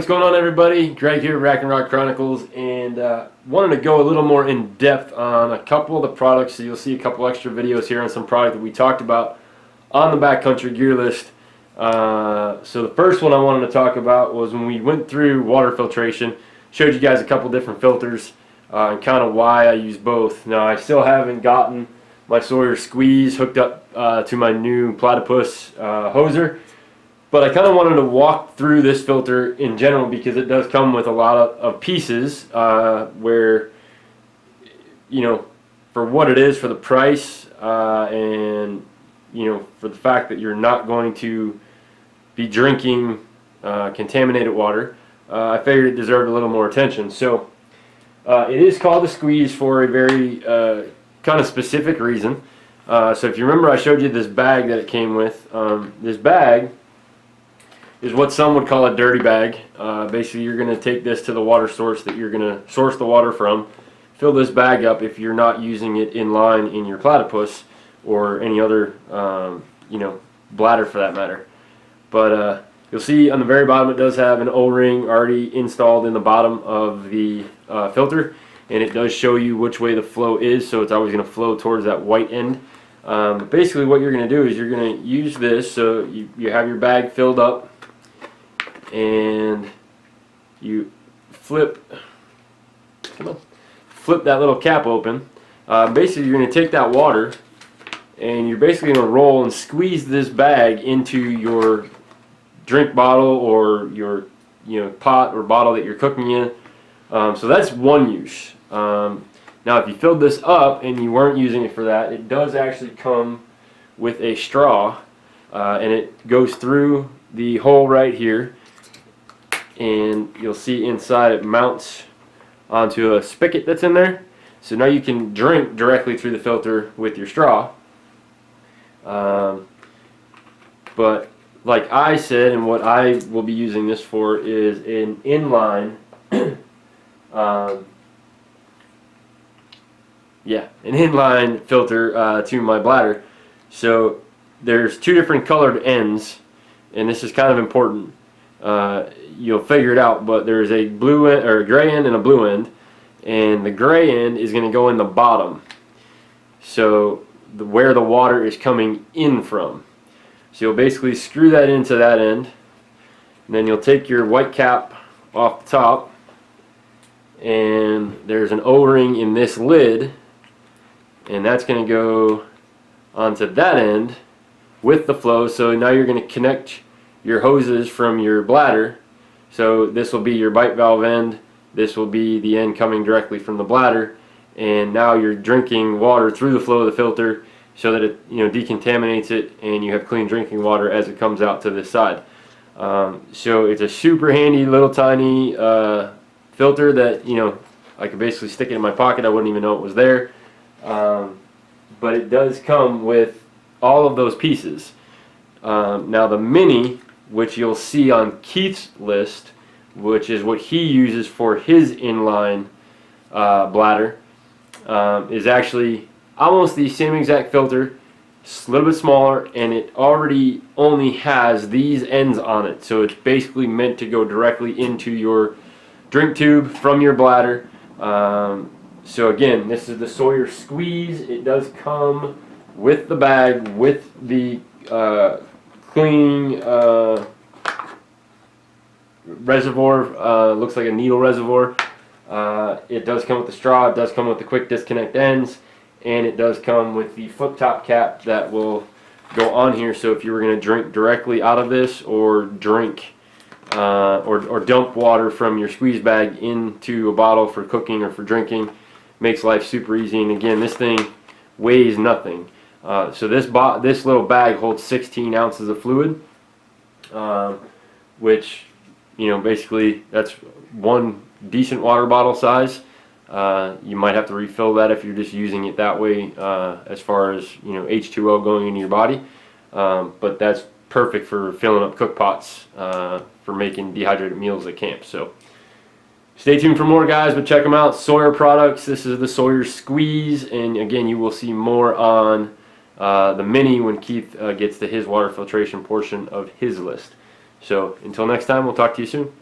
going on, everybody? Greg here, Rack and Rock Chronicles, and wanted to go a little more in depth on a couple of the products. So you'll see a couple extra videos here on some product that we talked about on the backcountry gear list. So the first one I wanted to talk about was when we went through water filtration. Showed you guys a couple different filters and kind of why I use both. Now I still haven't gotten my Sawyer Squeeze hooked up to my new platypus hoser. But I kind of wanted to walk through this filter in general because it does come with a lot of pieces where, you know, for what it is, for the price, and, you know, for the fact that you're not going to be drinking contaminated water, I figured it deserved a little more attention. So it is called the Squeeze for a very kind of specific reason. So if you remember, I showed you this bag that it came with. This bag is what some would call a dirty bag. Basically, you're going to take this to the water source that you're going to source the water from, fill this bag up if you're not using it in line in your platypus or any other you know, bladder for that matter. But you'll see on the very bottom it does have an O-ring already installed in the bottom of the filter, and it does show you which way the flow is, so it's always going to flow towards that white end. But basically what you're going to do is you're going to use this, so you have your bag filled up, and you flip that little cap open. Basically you're going to take that water and you're basically going to roll and squeeze this bag into your drink bottle or your pot or bottle that you're cooking in. So that's one use. Now if you filled this up and you weren't using it for that, it does actually come with a straw, and it goes through the hole right here, and you'll see inside it mounts onto a spigot that's in there. So now you can drink directly through the filter with your straw. But like I said, and what I will be using this for is an inline an inline filter to my bladder. So there's two different colored ends, and this is kind of important. You'll figure it out, but there's a blue end, or a gray end and a blue end, and the gray end is going to go in the bottom, so where the water is coming in from. So you'll basically screw that into that end, and then you'll take your white cap off the top, and there's an O-ring in this lid, and that's going to go onto that end with the flow. So now you're going to connect your hoses from your bladder. So this will be your bite valve end, this will be the end coming directly from the bladder, and now you're drinking water through the flow of the filter so that it, you know, decontaminates it, and you have clean drinking water as it comes out to this side. So it's a super handy little tiny filter that, you know, I could basically stick it in my pocket, I wouldn't even know it was there. But it does come with all of those pieces. Now the mini, which you'll see on Keith's list, which is what he uses for his inline bladder, is actually almost the same exact filter, a little bit smaller, and it already only has these ends on it. So it's basically meant to go directly into your drink tube from your bladder. So again, this is the Sawyer Squeeze. It does come with the bag, with the cleaning reservoir, looks like a needle reservoir. It does come with the straw, it does come with the quick disconnect ends, and it does come with the flip top cap that will go on here. So if you were going to drink directly out of this, or drink or dump water from your squeeze bag into a bottle for cooking or for drinking, makes life super easy. And again, this thing weighs nothing. So this little bag holds 16 ounces of fluid, which, you know, basically that's one decent water bottle size. You might have to refill that if you're just using it that way, as far as, you know, H2O going into your body. But that's perfect for filling up cook pots for making dehydrated meals at camp. So stay tuned for more, guys, but check them out. Sawyer products. This is the Sawyer Squeeze, and again, you will see more on the mini when Keith gets to his water filtration portion of his list. So until next time, we'll talk to you soon.